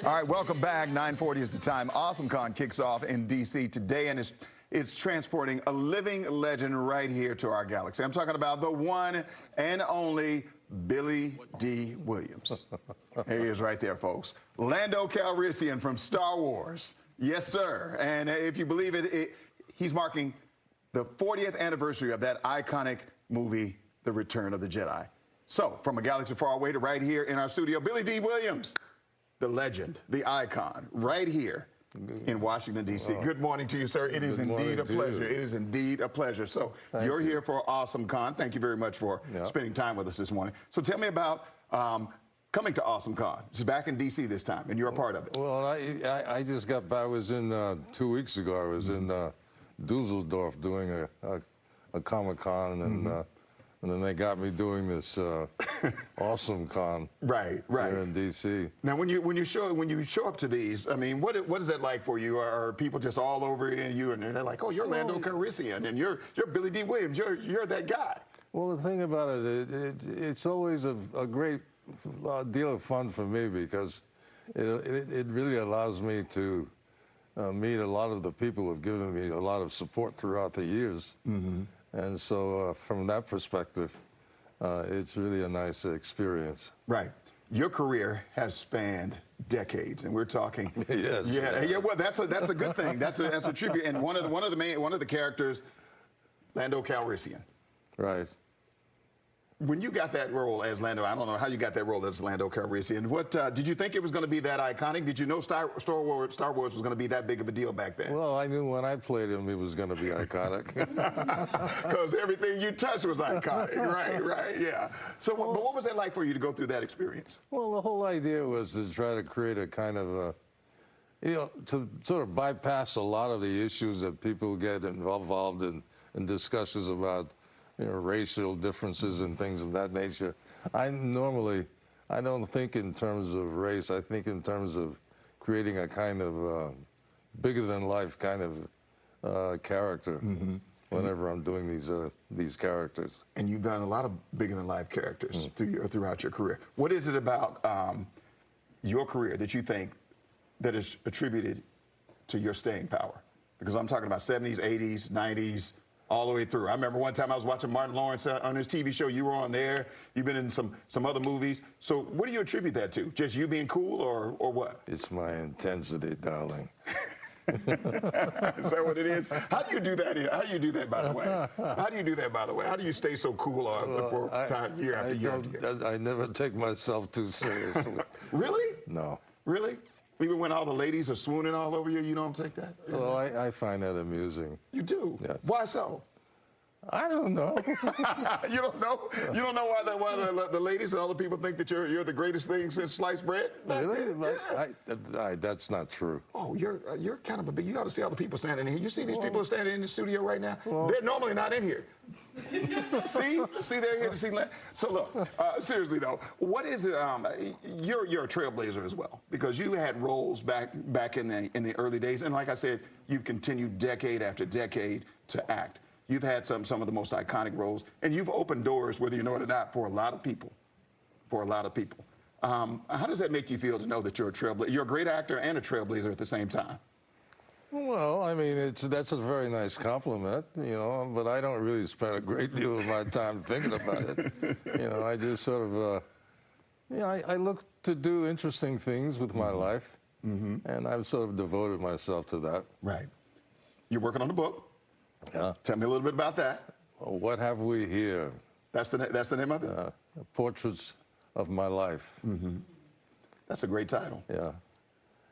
All right, welcome back. 9:40 is the time. AwesomeCon kicks off in D.C. today, and it's transporting a living legend right here to our galaxy. I'm talking about the one and only Billie DEE Williams. Here he is right there, folks. Lando Calrissian from Star Wars. Yes, sir. And if you believe it, he's marking the 40th anniversary of that iconic movie, The Return of the Jedi. So, from a galaxy far away to right here in our studio, Billie DEE Williams, the legend, the icon, right here in Washington, D.C. Good morning to you, sir. It is indeed a pleasure. It is indeed a pleasure. So, you're here for AwesomeCon. Thank you very much for spending time with us this morning. So, tell me about coming to AwesomeCon. It's back in D.C. this time, and you're a part of it. Well, I just got back. I was in 2 weeks ago. I was in Dusseldorf doing a Comic-Con, and then they got me doing this AwesomeCon right here in D.C. Now, when you show up to these, I mean, what is that like for you? Are people just all over you, and they're like, "Oh, you're Lando Calrissian, and you're Billie DEE Williams. You're that guy." Well, the thing about it's always a great deal of fun for me because it really allows me to meet a lot of the people who have given me a lot of support throughout the years. And so from that perspective, it's really a nice experience. Right. Your career has spanned decades, and we're talking. Yes. Yeah. Well, that's a good thing. That's a tribute. And one of the characters, Lando Calrissian. Right. When you got that role as Lando, I don't know how you got that role as Lando Calrissian. What did you think it was going to be that iconic? Did you know Star Wars was going to be that big of a deal back then? Well, I knew when I played him, it was going to be iconic. Because everything you touched was iconic. Right, yeah. So, but what was that like for you to go through that experience? Well, the whole idea was to try to create a kind of to sort of bypass a lot of the issues that people get involved in discussions about racial differences and things of that nature. I don't think in terms of race. I think in terms of creating a kind of bigger than life kind of character whenever I'm doing these characters. And you've done a lot of bigger than life characters throughout your career. What is it about your career that you think that is attributed to your staying power? Because I'm talking about 70s, 80s, 90s, all the way through. I remember one time I was watching Martin Lawrence on his TV show. You were on there. You've been in some other movies. So what do you attribute that to? Just you being cool or what? It's my intensity, darling. Is that what it is? How do you do that? How do you do that, by the way? How do you do that, by the way? How do you stay so cool for year after year? I never take myself too seriously. Really? No. Really? Even when all the ladies are swooning all over you, you don't take that? Well, I find that amusing. You do? Yes. Why so? I don't know. You don't know? You don't know why the ladies and all the people think that you're the greatest thing since sliced bread? Really? That's not true. Oh, you're kind of a big. You got to see all the people standing in here. You see these people standing in the studio right now? They're normally not in here. See, they're here to see. So look, seriously though, what is it? You're a trailblazer as well because you had roles back in the early days, and like I said, you've continued decade after decade to act. You've had some of the most iconic roles, and you've opened doors, whether you know it or not, for a lot of people. How does that make you feel to know that you're a trailblazer? You're a great actor and a trailblazer at the same time. Well, I mean, that's a very nice compliment, but I don't really spend a great deal of my time thinking about it. I just sort of, I look to do interesting things with my life, and I've sort of devoted myself to that. Right. You're working on a book. Yeah. Tell me a little bit about that. What Have We Here? That's the name of it? Portraits of My Life. That's a great title. Yeah.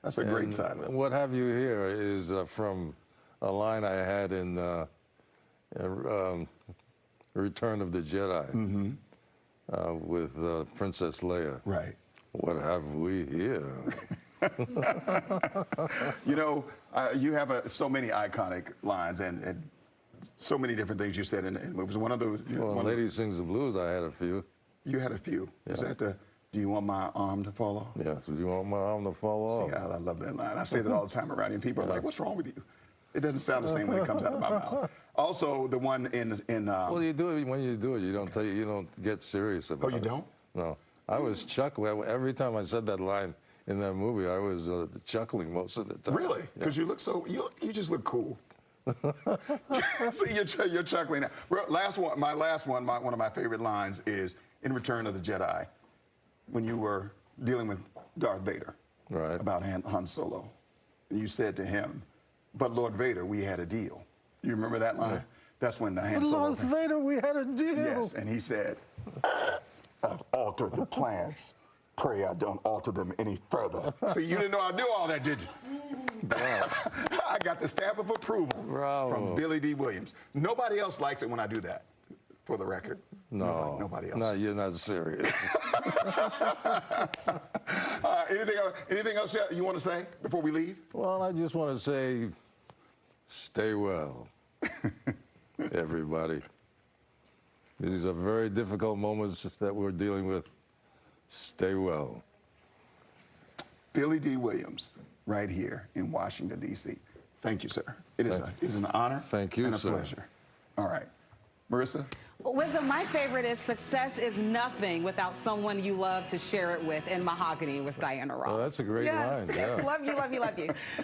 That's a great title. What Have You Here is from a line I had in Return of the Jedi with Princess Leia. Right. What have we here? You have so many iconic lines and so many different things you said in movies. One of those. Lady Sings the Blues, I had a few. You had a few. Yeah. Is that the "Do you want my arm to fall off"? Yes. Do you want my arm to fall off? See, I love that line. I say that all the time around here. People are like, "What's wrong with you?" It doesn't sound the same when it comes out of my mouth. Also, the one in well, you do it when you do it. You don't get serious about it. Oh, you don't? No. I was chuckling every time I said that line. in that movie, I was chuckling most of the time. Really? Because you look so, you just look cool. See, you're chuckling now. Well, one of my favorite lines is in Return of the Jedi, when you were dealing with Darth Vader, right, about Han Solo. And you said to him, "But Lord Vader, we had a deal." You remember that line? Yeah. That's when the Han Solo. Lord Vader, we had a deal. Yes, and he said, "I've altered the plans. Pray I don't alter them any further." So you didn't know I knew all that, did you? I got the stamp of approval from Billie DEE Williams. Nobody else likes it when I do that, for the record. No, nobody else. No, you're not serious. Anything else you want to say before we leave? Well, I just want to say, stay well, everybody. These are very difficult moments that we're dealing with. Stay well. Billie DEE Williams, right here in Washington, D.C. Thank you, sir. It is an honor. Thank you, and a sir. pleasure. All right. Marissa? Wisdom, my favorite is success is nothing without someone you love to share it with, in Mahogany with Diana Ross. Oh, that's a great line. Yes, Yeah. love you, love you, love you.